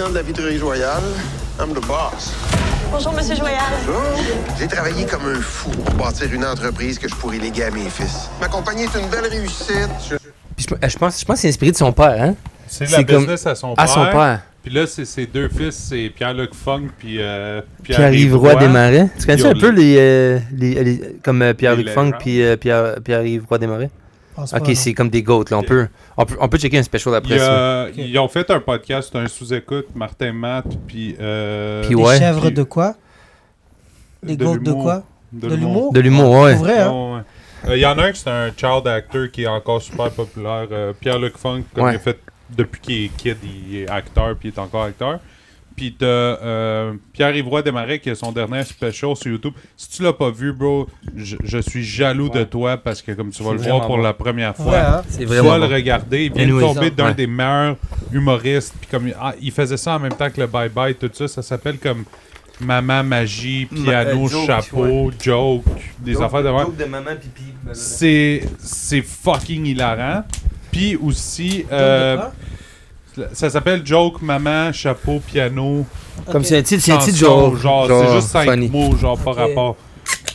président de la Vitrerie Joyale. I'm the boss. Bonjour, Monsieur Joyal. Bonjour. J'ai travaillé comme un fou pour bâtir une entreprise que je pourrais léguer à mes fils. Ma compagnie est une belle réussite. Je pense que c'est inspiré de son père, hein? C'est la business à son père. À son père. Puis là, c'est ses deux fils, c'est Pierre-Luc Funk puis Pierre-Yves Roy Desmarais. Tu connais un peu les comme Pierre-Luc Funk puis Pierre-Yves Roy Desmarais? Ok, c'est comme des goats, là. On peut checker un special après ça. Ils ont fait un podcast, un sous-écoute, Martin Matt, puis Les chèvres de quoi? Les goats de quoi? De l'humour? De l'humour, ouais. C'est vrai, hein? Il y en a un qui c'est un child actor qui est encore super populaire. Pierre-Luc Funk, comme il a fait depuis qu'il est kid, il est acteur, puis il est encore acteur. Puis t'as Pierre-Yves Roy Desmarais qui a son dernier special sur YouTube. Si tu l'as pas vu, bro, je suis jaloux de toi parce que comme tu vas le voir pour la première fois, hein? tu vas le regarder. Il vient de tomber d'un des meilleurs humoristes. Puis comme il faisait ça en même temps que le Bye Bye, tout ça, ça s'appelle comme Maman, Magie, Piano, joke, Chapeau, Joke, des affaires de Joke de maman, pipi. C'est fucking hilarant. Puis aussi... ça s'appelle Joke, Maman, Chapeau, Piano. Comme c'est un titre genre c'est juste 5 funny. mots, genre par rapport.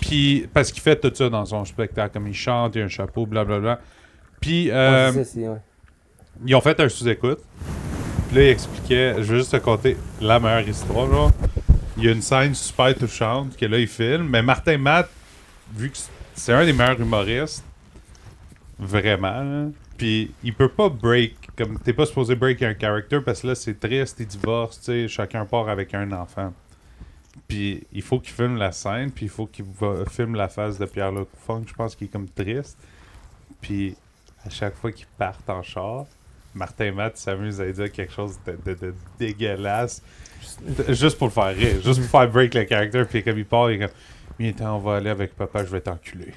Puis, parce qu'il fait tout ça dans son spectacle, comme il chante, il y a un chapeau, blablabla. Puis, ils ont fait un sous-écoute. Puis là, il expliquait, je vais juste te conter la meilleure histoire, genre. Il y a une scène super touchante que là, il filme. Mais Martin Matt, vu que c'est un des meilleurs humoristes, vraiment, là, puis il peut pas break, comme t'es pas supposé break un character parce que là c'est triste, ils divorcent, tu sais, chacun part avec un enfant. Puis il faut qu'il filme la scène, puis il faut qu'il filme la face de Pierre-Luc Funk, je pense qu'il est comme triste. Puis à chaque fois qu'ils partent en char, Martin Matt s'amuse à dire quelque chose de dégueulasse, juste pour le faire rire, juste pour faire break le character, puis comme il part, il est comme viens, on va aller avec papa, je vais t'enculer.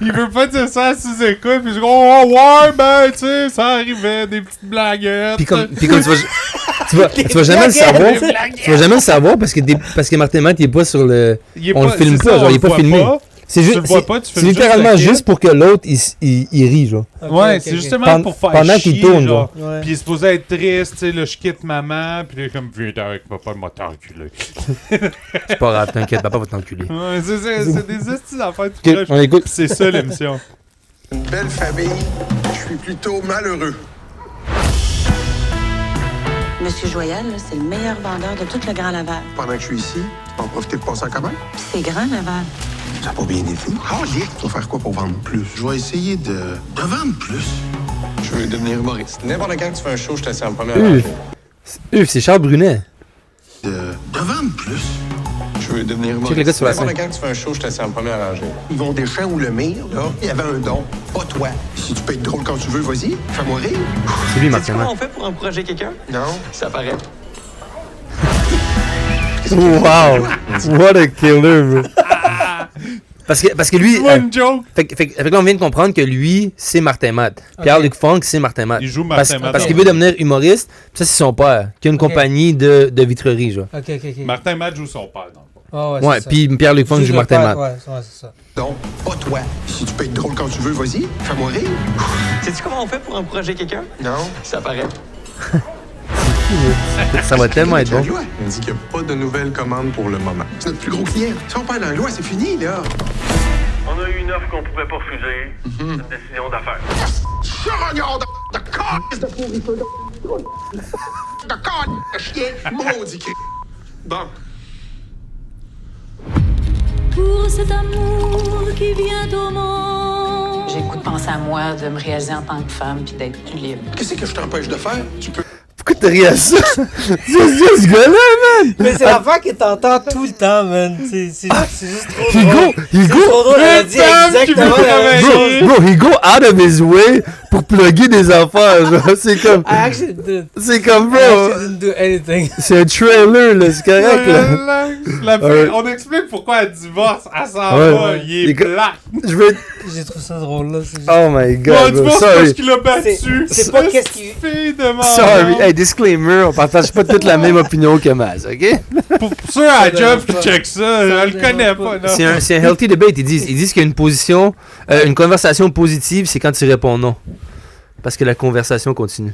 Il veut pas dire ça à sous-écoute, puis je dis oh ouais, ben tu sais, ça arrivait, des petites blaguettes. Puis comme tu vas jamais le savoir. Tu vas jamais le savoir parce que Martin Matt il est pas sur le. On le filme pas, genre il est pas filmé. C'est juste, c'est littéralement juste pour que l'autre il rit, genre. Ouais, c'est justement pour faire pendant chier, qu'il tourne, genre. Puis il est supposé être triste, tu sais, là, je quitte maman, puis il est comme, viens avec papa, il m'a t'enculé. C'est pas grave, t'inquiète, papa va t'enculer. Ouais, c'est des astuces d'affaires, On écoute. c'est ça l'émission. Une belle famille. Je suis plutôt malheureux. Monsieur Joyal, là, c'est le meilleur vendeur de tout le Grand Laval. Pendant que je suis ici, tu vas en profiter de passer en commande. Puis c'est Grand Laval. Ça n'a pas bien été. Tu vas faire quoi pour vendre plus? Je vais essayer de vendre plus. Je veux devenir humoriste. N'importe quand tu fais un show, je t'assieds en première rangée. C'est Charles Brunet. De vendre plus. Je veux devenir humoriste. Check les gars sur la scène. N'importe quand tu fais un show, je t'assieds en première rangée. Yvon Deschamps ou Le Mire, là, il y avait un don. Pas toi. Si tu peux être drôle quand tu veux, vas-y. Fais-moi rire. C'est lui, Sais-tu Martin comment Matt. on fait pour encourager quelqu'un? Non. Ça paraît. Wow! What a killer, bro. Parce que lui. One joke! Fait que là, on vient de comprendre que lui, c'est Martin Matt. Pierre-Luc Funk, c'est Martin Matt. Il joue Martin Matt. Parce qu'il veut devenir humoriste. Ça, c'est son père, qui a une compagnie de vitrerie, genre. Ok. Martin Matt joue son père, dans le fond. Oh, Ouais, puis Pierre-Luc Funk joue Martin Matt. Ouais, c'est ça. Donc, pas toi. Si tu peux être drôle quand tu veux, vas-y. Fais-moi rire. Sais-tu comment on fait pour encourager quelqu'un? Non. Ça paraît. Ça va tellement être bon. Langlois, il me dit qu'il n'y a pas de nouvelles commandes pour le moment. C'est notre plus gros client. Si on parle Langlois, c'est fini, là. On a eu une offre qu'on pouvait pas refuser. C'est une décision d'affaires. Charognard de calice de pourriture de calice de chien, maudit cri. Bon. Pour cet amour qui vient au monde. J'ai le goût de penser à moi, de me réaliser en tant que femme, puis d'être plus libre. Qu'est-ce que je t'empêche de faire? Tu peux... Pourquoi t'as ri à ça? C'est ce gars-là, man! Mais c'est l'affaire que t'entends tout le temps, man. C'est juste trop drôle. He go! Trop drôle, elle a dit exactement la même chose. Bro, he go out of his way pour plugger des affaires, genre. C'est comme... I actually did. C'est comme, I bro... actually didn't do anything. C'est un trailer, là, c'est correct, là. La fille, on explique pourquoi elle divorce, elle s'en va, il est black. Je veux... J'ai trouvé ça drôle, là. Oh my Bon, god, bro, divorce parce sorry. qu'il a battu. C'est pas qu'est-ce qu'il... Fille de mort. Sorry, hey, disclaimer, on partage pas toute la même opinion que Maz, ok? Pour ceux à la job qui check ça, elle le connaît pas, non? C'est un healthy debate, ils disent qu'il y a une position, une conversation positive, c'est quand tu réponds non. Parce que la conversation continue.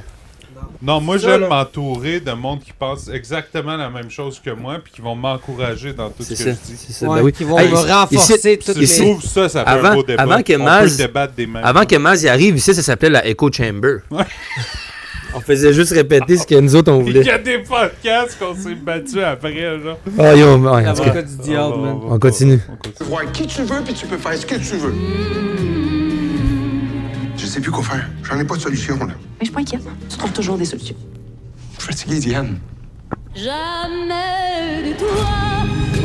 Non, moi, j'aime m'entourer de monde qui pense exactement la même chose que moi puis qui vont m'encourager dans tout ce que je dis. C'est ça, Ouais, ben oui. qui vont me renforcer tout Je trouve ça fait un beau débat. Avant que Maz y arrive, ici, ça s'appelait la Echo Chamber. Ouais. On faisait juste répéter ce que nous autres, on voulait. Il y a des podcasts qu'on s'est battus après, genre. Oh, yo, L'avocat du diable, man. On continue. Tu peux voir qui tu veux, puis tu peux faire ce que tu veux. Je sais plus quoi faire. J'en ai pas de solution, là. Mais je suis pas inquiète. Tu trouves toujours des solutions. Je suis fatigué, Diane. Jamais de toi,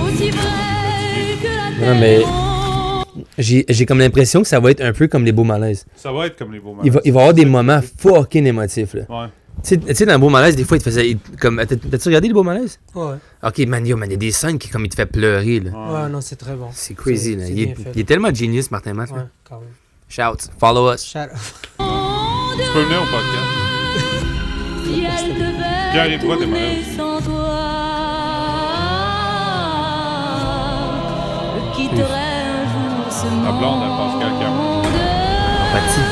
aussi vrai que la terre. Non, mais j'ai comme l'impression que ça va être un peu comme les beaux malaises. Ça va être comme les beaux malaises. Il va y avoir des moments fucking émotifs, là. Ouais. Tu sais, dans les beaux malaises, des fois, il te faisait. T'as-tu regardé les beaux malaises? Ouais. Ok, man, il y a des scènes qui comme il te fait pleurer, là. Ouais, non, c'est très bon. C'est crazy, là. C'est Il bien fait. est tellement genius, Martin Matt. Ouais, quand même. Shout, follow us. Shout out. Tu peux venir au podcast. Si elle devait Pierre, toi, t'es tourner malade. sans toi, je quitterai un jour ce monde. La blonde à Pascal Cameron. Empathie.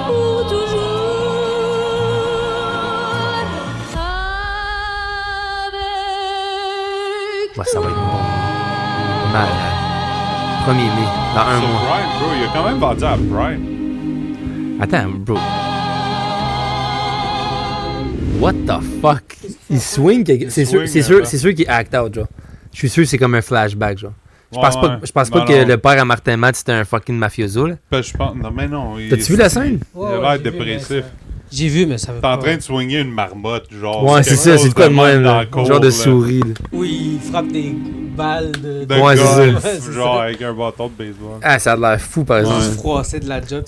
Pour toujours. Avec Ouais, ça va être bon. Malade. 1er mai, dans un Sur mois. Prime, bro. Il a quand même vendu à Prime. Attends, bro. What the fuck? Il swing quelque... C'est sûr qu'il act out, genre. Je suis sûr que c'est comme un flashback, genre. Je pense pas que le père à Martin Matt c'était un fucking mafioso, là. Ben, je pense... Non, mais non. T'as-tu vu la scène? Il a l'air dépressif. J'ai vu, mais ça veut T'es pas. en train de soigner une marmotte, genre. Ouais, c'est ça, c'est de quoi de même, là. Genre de souris, là. Oui, il frappe des balles de De Ouais, c'est ça. golf, Ouais, c'est genre ça. avec un bâton de baseball. Ah, ça a l'air fou, par exemple. Se froisser de la job.